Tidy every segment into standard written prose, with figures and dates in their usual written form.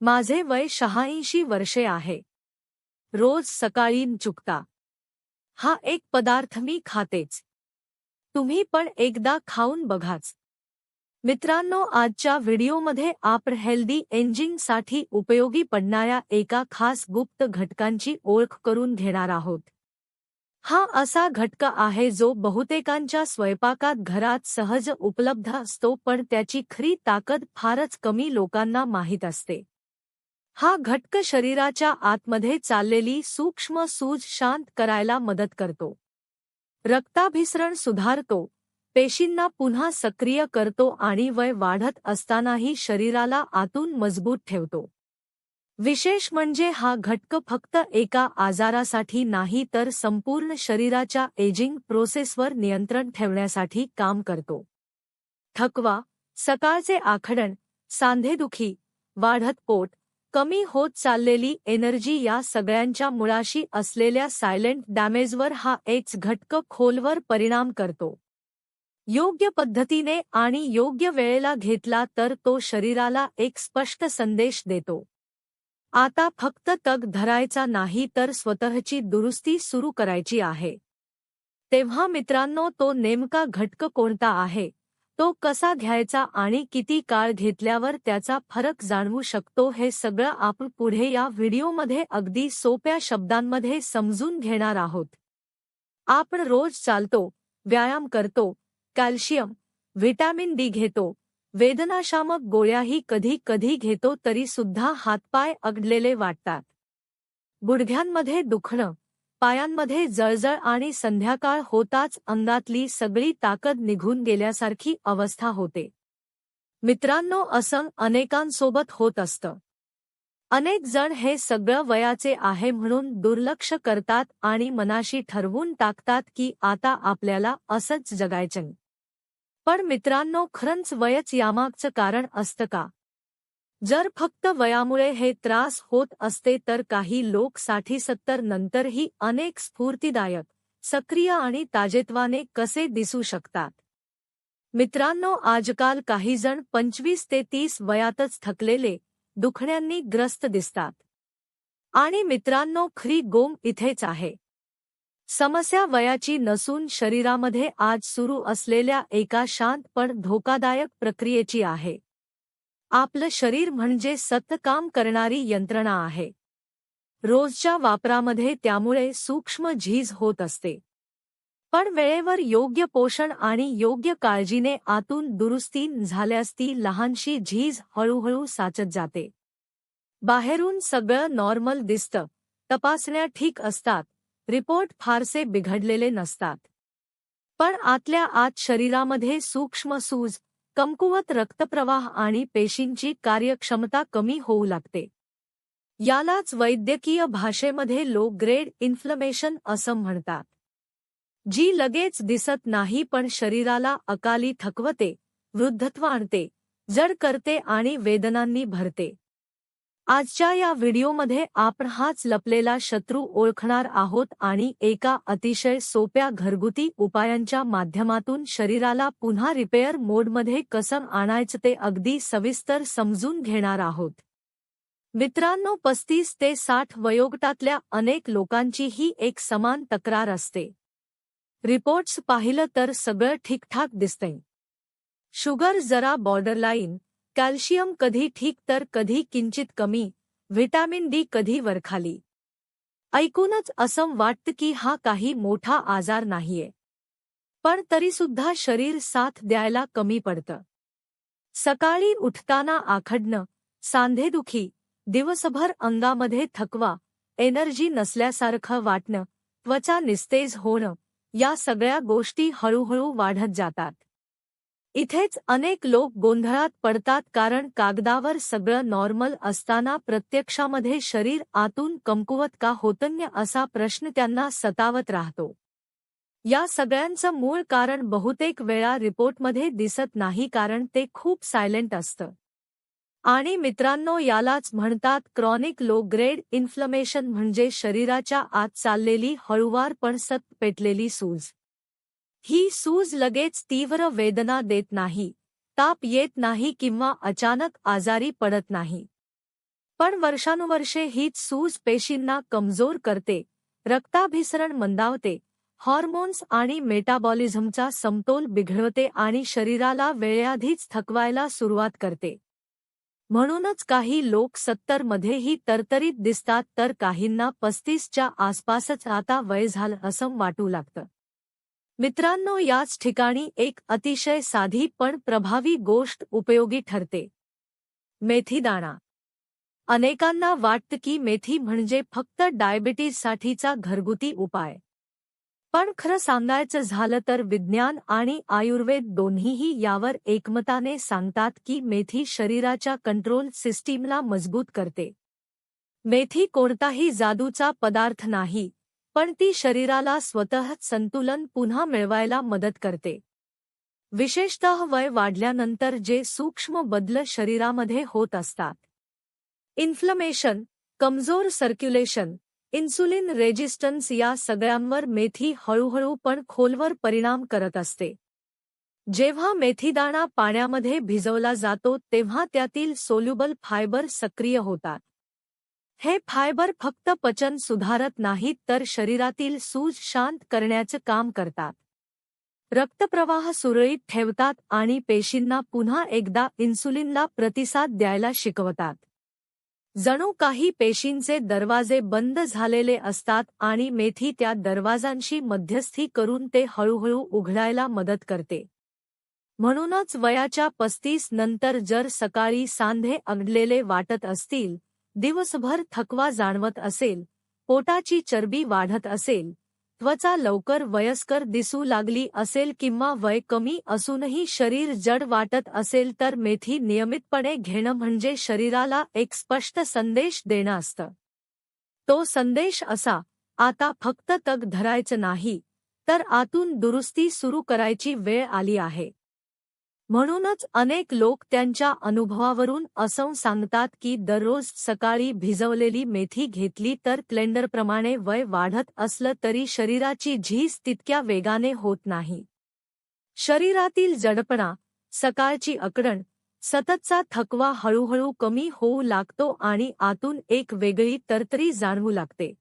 माझे वय 86 वर्षे आहे. रोज सकाळी चुकता हा एक पदार्थ मी खातेच. तुम्ही पण एकदा खाऊन बघाच. मित्रांनो, आजच्या व्हिडिओमध्ये आपण हेल्दी एजिंगसाठी उपयोगी पडणाऱ्या एका खास गुप्त घटकांची ओळख करून घेणार आहोत. हा असा घटक आहे जो बहुतेकांच्या स्वयंपाकात घरात सहज उपलब्ध असतो, पण त्याची खरी ताकद फारच कमी लोकांना माहीत असते. हा घटक शरीराच्या आतमध्ये चाललेली सूक्ष्म सूज शांत करायला मदत करतो. रक्ताभिसरण सुधारतो, पेशींना पुन्हा सक्रिय करतो आणि वय वाढत असतानाही शरीराला आतून मजबूत ठेवतो. विशेष म्हणजे हा घटक फक्त एका आजारासाठी नाही तर संपूर्ण शरीराच्या एजिंग प्रोसेसवर नियंत्रण ठेवण्यासाठी काम करतो. थकवा, सकाळचे आखडण, सांधेदुखी, वाढत पोट, कमी होत चाललेली एनर्जी या सगळ्यांच्या मुळाशी असलेल्या सायलेंट डॅमेजवर हा एक घटक खोलवर परिणाम करतो. योग्य पद्धतीने आणि योग्य वेळेला घेतला तर तो शरीराला एक स्पष्ट संदेश देतो. आता फक्त तग धरायचा नाही तर स्वतःची दुरुस्ती सुरू करायची आहे. तेव्हा मित्रांनो, तो नेमका घटक कोणता आहे, तो कसा घ्यायचा आणि किती काळ घेतल्यावर त्याचा फरक जाणवू शकतो, हे सगळं आपण पुढे या व्हिडिओमध्ये अगदी सोप्या शब्दांमध्ये समजून घेणार आहोत. आपण रोज चालतो, व्यायाम करतो, कॅल्शियम, व्हिटॅमिन डी घेतो, वेदनाशामक गोळ्याही कधी कधी घेतो, तरी सुद्धा हातपाय अडलेले वाटतात. गुडघ्यांमध्ये दुखणं, पायांमध्ये जळजळ आणि संध्याकाळ होताच अंगातली सगळी ताकद निघून गेल्यासारखी अवस्था होते. मित्रांनो, असं अनेकांसोबत होत असतं. अनेक जण हे सगळं वयाचे आहे म्हणून दुर्लक्ष करतात आणि मनाशी ठरवून टाकतात की आता आपल्याला असंच जगायचं. पण मित्रांनो, खरंच वयच यामागचं कारण असतं का? जर फक्त वयामुळे हे त्रास होत असते तर काही लोक 60-70 नंतरही अनेक स्फूर्तिदायक, सक्रिय आणि ताजेतवाने कसे दिसू शकतात. मित्रांनो, आजकाल काही जण 25 ते 30 वयातच थकलेले, दुखण्यांनी ग्रस्त दिसतात. आणि मित्रांनो, खरी गोम इथेच आहे. समस्या वयाची नसून शरीरामध्ये आज सुरू असलेल्या एका शांत पण धोकादायक प्रक्रियेची आहे. आपलं शरीर म्हणजे सतत काम करणारी यंत्रणा आहे. रोजच्या वापरामध्ये त्यामुळे सूक्ष्म झीज होत असते. पण वेळेवर योग्य पोषण आणि योग्य काळजीने आतून दुरुस्ती झाल्यास ती लहानशी झीज हळूहळू साचत जाते. बाहेरून सगळं नॉर्मल दिसतं, तपासण्या ठीक असतात, रिपोर्ट फारसे बिघडलेले नसतात. पण आतल्या आत शरीरामध्ये सूक्ष्म सूज, कमकुवत रक्तप्रवाह आणि पेशींची कार्यक्षमता कमी होऊ लागते. यालाच वैद्यकीय भाषेमध्ये लो ग्रेड इन्फ्लमेशन असं म्हणतात. जी लगेच दिसत नाही पण शरीराला अकाली थकवते, वृद्धत्व आणते, जड करते आणि वेदनांनी भरते. आजच्या या व्हिडिओमध्ये आपण हाच लपलेला शत्रू ओळखणार आहोत आणि एका अतिशय सोप्या घरगुती उपायांच्या माध्यमातून शरीराला पुन्हा रिपेअर मोडमध्ये कसं आणायचं ते अगदी सविस्तर समजून घेणार आहोत. मित्रांनो, 35 ते 60 वयोगटातल्या अनेक लोकांची ही एक समान तक्रार असते. रिपोर्ट्स पाहिलं तर सगळं ठीकठाक दिसतंय. शुगर जरा बॉर्डरलाईन, कॅल्शियम कधी ठीक तर कधी किंचित कमी, व्हिटॅमिन डी कधी वरखाली. ऐकूनच असं वाटतं की हा काही मोठा आजार नाहीये. पण तरीसुद्धा शरीर साथ द्यायला कमी पडतं. सकाळी उठताना आखडणं, सांधेदुखी, दिवसभर अंगामध्ये थकवा, एनर्जी नसल्यासारखं वाटणं, त्वचा निस्तेज होणं, या सगळ्या गोष्टी हळूहळू वाढत जातात. इथेच अनेक लोक गोंधळात पडतात, कारण कागदावर सगळं नॉर्मल असताना प्रत्यक्षामध्ये शरीर आतून कमकुवत का होतंय असा प्रश्न त्यांना सतावत राहतो. या सगळ्यांचं मूळ कारण बहुतेक वेळा रिपोर्टमध्ये दिसत नाही, कारण ते खूप सायलेंट असतं. आणि मित्रांनो, यालाच म्हणतात क्रॉनिक लो ग्रेड इन्फ्लमेशन, म्हणजे शरीराच्या आत चाललेली हळूवार पण सतत पेटलेली सूज. ही सूज लगेच तीव्र वेदना देत नाही, ताप येत नाही किंवा अचानक आजारी पडत नाही. पण वर्षानुवर्षे हीच सूज पेशींना कमजोर करते, रक्ताभिसरण मंदावते, हॉर्मोन्स आणि मेटाबॉलिझमचा समतोल बिघडवते आणि शरीराला वेळेआधीच थकवायला सुरुवात करते. म्हणूनच काही लोक 70 मध्येही तरतरीत दिसतात तर काहींना 35च्या आसपासच आता वय झालं असं वाटू लागतं. मित्रांनो, याच ठिकाणी एक अतिशय साधी पण प्रभावी गोष्ट उपयोगी ठरते. मेथीदाणा. अनेकांना वाटतं की मेथी म्हणजे फक्त डायबिटीजसाठीचा घरगुती उपाय. पण खरं सांगायचं झालं तर विज्ञान आणि आयुर्वेद दोन्हीही यावर एकमताने सांगतात की मेथी शरीराच्या कंट्रोल सिस्टीमला मजबूत करते. मेथी कोणताही जादूचा पदार्थ नाही, पण ती शरीराला स्वतःच संतुलन पुन्हा मिळवायला मदत करते. विशेषतः वय वाढल्यानंतर जे सूक्ष्म बदल शरीरामध्ये होत असतात. इन्फ्लमेशन, कमजोर सर्क्युलेशन, इन्सुलिन रेजिस्टन्स या सगळ्यांवर मेथी हळूहळू पण खोलवर परिणाम करत असते. जेव्हा मेथीदाणा पाण्यामध्ये भिजवला जातो तेव्हा त्यातील सोल्युबल फायबर सक्रिय होतात. हे फायबर फक्त पचन सुधारत नाहीत तर शरीरातील सूज शांत करण्याचं काम करतात. रक्तप्रवाह सुरळीत ठेवतात आणि पेशींना पुन्हा एकदा इन्सुलिनला प्रतिसाद द्यायला शिकवतात. जणू काही पेशींचे दरवाजे बंद झालेले असतात आणि मेथी त्या दरवाजांशी मध्यस्थी करून ते हळूहळू उघडायला मदत करते. म्हणूनच वयाच्या 35 नंतर जर सकाळी सांधे अडलेले वाटत असतील, दिवसभर थकवा जाणवत असेल, पोटाची चरबी वाढत असेल, त्वचा लवकर वयस्कर दिसू लागली असेल किंवा वय कमी असूनही शरीर जड वाटत असेल तर मेथी नियमितपणे घेणं म्हणजे शरीराला एक स्पष्ट संदेश देणं असतं. तो संदेश असा, आता फक्त तग धरायचं नाही, तर आतून दुरुस्ती सुरू करायची वेळ आली आहे. म्हणूनच अनेक लोक त्यांच्या अनुभवावरून असं सांगतात की दररोज सकाळी भिजवलेली मेथी घेतली तर क्लेंडरप्रमाणे वय वाढत असलं तरी शरीराची झीज तितक्या वेगाने होत नाही. शरीरातील जडपणा, सकाळची अकडण, सततचा थकवा हळूहळू कमी होऊ लागतो आणि आतून एक वेगळी तरतरी जाणवू लागते.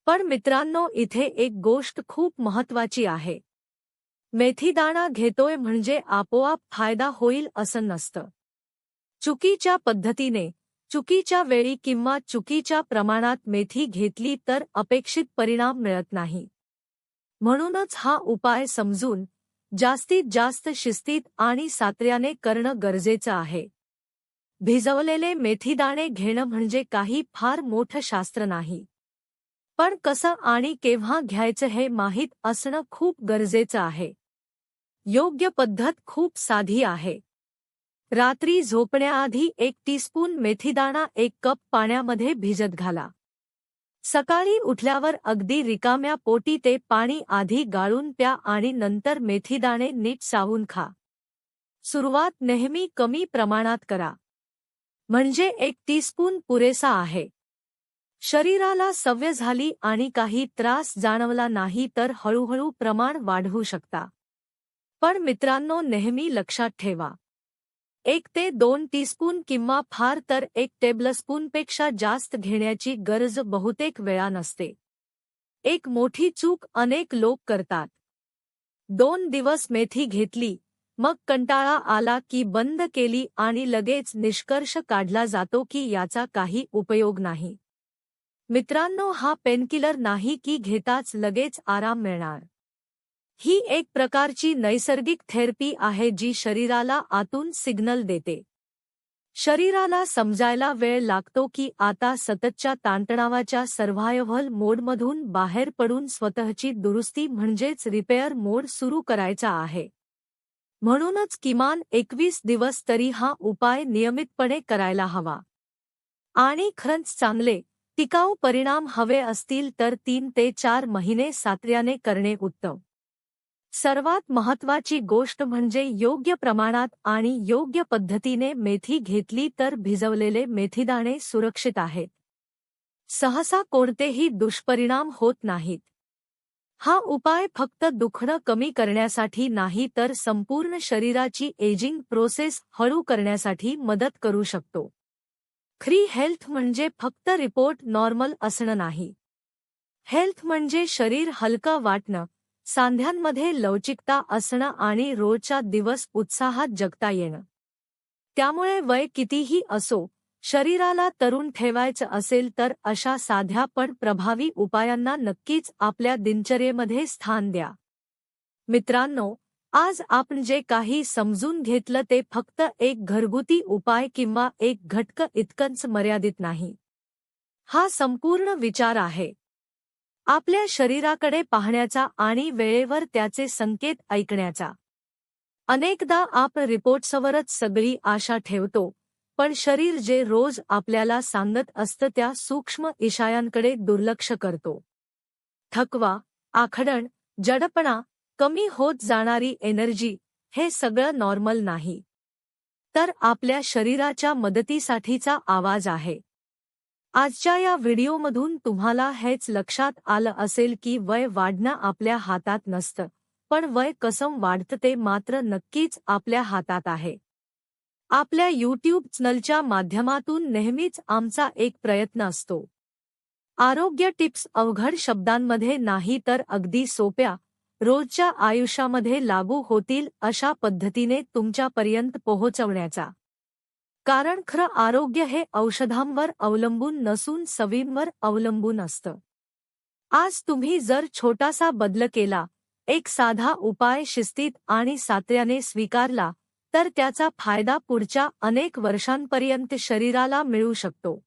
पण मित्रांनो, इथे एक गोष्ट खूप महत्त्वाची आहे. मेथीदाणा घेतोय म्हणजे आपोआप फायदा होईल असं नसतं. चुकीच्या पद्धतीने, चुकीच्या वेळी किंवा चुकीच्या प्रमाणात मेथी घेतली तर अपेक्षित परिणाम मिळत नाही. म्हणूनच हा उपाय समजून, जास्तीत जास्त शिस्तीत आणि सातत्याने करणं गरजेचं आहे. भिजवलेले मेथीदाणे घेणं म्हणजे काही फार मोठं शास्त्र नाही. पण कसं आणि केव्हा घ्यायचं हे माहीत असणं खूप गरजेचं आहे. योग्य पद्धत खूप साधी आहे. रात्री झोपण्याआधी 1 टीस्पून मेथीदाणा 1 कप पाण्यामध्ये भिजत घाला. सकाळी उठल्यावर अगदी रिकाम्या पोटी ते पाणी आधी गाळून प्या आणि नंतर मेथीदाणे नीट चावून खा. सुरुवात नेहमी कमी प्रमाणात करा. म्हणजे 1 टीस्पून पुरेसा आहे. शरीराला सवय झाली आणि काही त्रास जाणवला नाही तर हळूहळू प्रमाण वाढवू शकता. पण मित्रांनो, नेहमी लक्षात ठेवा, 1 ते 2 टीस्पून किंवा फार तर 1 टेबलस्पूनपेक्षा जास्त घेण्याची गरज बहुतेक वेळा नसते. एक मोठी चूक अनेक लोक करतात. 2 दिवस मेथी घेतली, मग कंटाळा आला की बंद केली आणि लगेच निष्कर्ष काढला जातो की याचा काही उपयोग नाही. मित्रांनो, हा पेनकिलर नाही की घेताच लगेच आराम मिळणार. ही एक प्रकारची नैसर्गिक थेरपी आहे जी शरीराला आतून सिग्नल देते. शरीराला समजायला वेळ लागतो की आता सततच्या ताणतणावाच्या सर्व्हायव्हल मोडमधून बाहेर पडून स्वतःची दुरुस्ती म्हणजेच रिपेअर मोड सुरू करायचा आहे. म्हणूनच किमान 21 दिवस तरी हा उपाय नियमितपणे करायला हवा. आणि खरंच चांगले, टिकाऊ परिणाम हवे असतील तर 3 ते 4 महिने सातत्याने करणे उत्तम. सर्वात महत्त्वाची गोष्ट म्हणजे योग्य प्रमाणात आणि योग्य पद्धतीने मेथी घेतली तर भिजवलेले मेथीदाणे सुरक्षित आहेत. सहसा कोणतेही दुष्परिणाम होत नाहीत. हा उपाय फक्त दुखणं कमी करण्यासाठी नाही तर संपूर्ण शरीराची एजिंग प्रोसेस हळू करण्यासाठी मदत करू शकतो. खरी हेल्थ म्हणजे फक्त रिपोर्ट नॉर्मल असणं नाही. हेल्थ म्हणजे शरीर हलकं वाटणं, सांध्यांमध्ये लवचिकता असणं आणि रोजचा दिवस उत्साहात जगता येणं. त्यामुळे वय कितीही असो, शरीराला तरुण ठेवायचं असेल तर अशा साध्या पण प्रभावी उपायांना नक्कीच आपल्या दिनचर्येमध्ये स्थान द्या. मित्रांनो, आज आपण जे काही समजून घेतलं ते फक्त एक घरगुती उपाय किंवा एक घटक इतकंच मर्यादित नाही. हा संपूर्ण विचार आहे आपल्या शरीराकडे पाहण्याचा आणि वेळेवर त्याचे संकेत ऐकण्याचा. अनेकदा आपण रिपोर्ट्सवरच सगळी आशा ठेवतो, पण शरीर जे रोज आपल्याला सांगत असतं त्या सूक्ष्म इशायांकडे दुर्लक्ष करतो. थकवा, आखडण, जडपणा, कमी होत जाणारी एनर्जी, हे सगळं नॉर्मल नाही. तर आपल्या शरीराच्या मदतीसाठीचा आवाज आहे. आजच्या या व्हिडिओमधून तुम्हाला हेच लक्षात आलं असेल की वय वाढणं आपल्या हातात नसतं, पण वय कसं वाढतं ते मात्र नक्कीच आपल्या हातात आहे. आपल्या यूट्यूब चॅनलच्या माध्यमातून नेहमीच आमचा एक प्रयत्न असतो. आरोग्य टिप्स अवघड शब्दांमध्ये नाही तर अगदी सोप्या, रोजच्या आयुष्यामध्ये लागू होतील अशा पद्धतीने तुमच्यापर्यंत पोहोचवण्याचा. कारण खरं आरोग्य हे औषधांवर अवलंबून नसून सवयींवर अवलंबून असतं. आज तुम्ही जर छोटासा बदल केला, एक साधा उपाय शिस्तीत आणि सातत्याने स्वीकारला, तर त्याचा फायदा पुढच्या अनेक वर्षांपर्यंत शरीराला मिळू शकतो.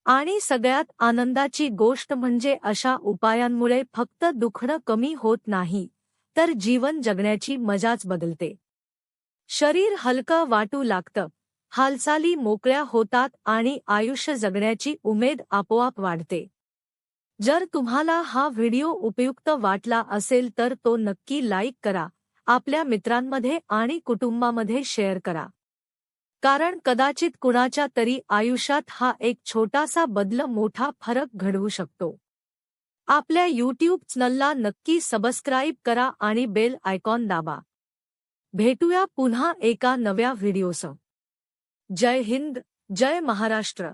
आणि सगळ्यात आनंदाची गोष्ट म्हणजे अशा उपायांमुळे फक्त दुखणं कमी होत नाही, तर जीवन जगण्याची मजाच बदलते. शरीर हलकं वाटू लागतं, हालचाली मोकळ्या होतात आणि आयुष्य जगण्याची उमेद आपोआप वाढते. जर तुम्हाला हा व्हिडिओ उपयुक्त वाटला असेल तर तो नक्की लाईक करा, आपल्या मित्रांमध्ये आणि कुटुंबामध्ये शेअर करा. कारण कदाचित कुणाच्या तरी आयुष्यात हा एक छोटासा बदल मोठा फरक घडवू शकतो. आपल्या यूट्यूब चॅनलला नक्की सबस्क्राईब करा आणि बेल आयकॉन दाबा. भेटूया पुन्हा एका नव्या व्हिडिओसह. जय हिंद, जय महाराष्ट्र.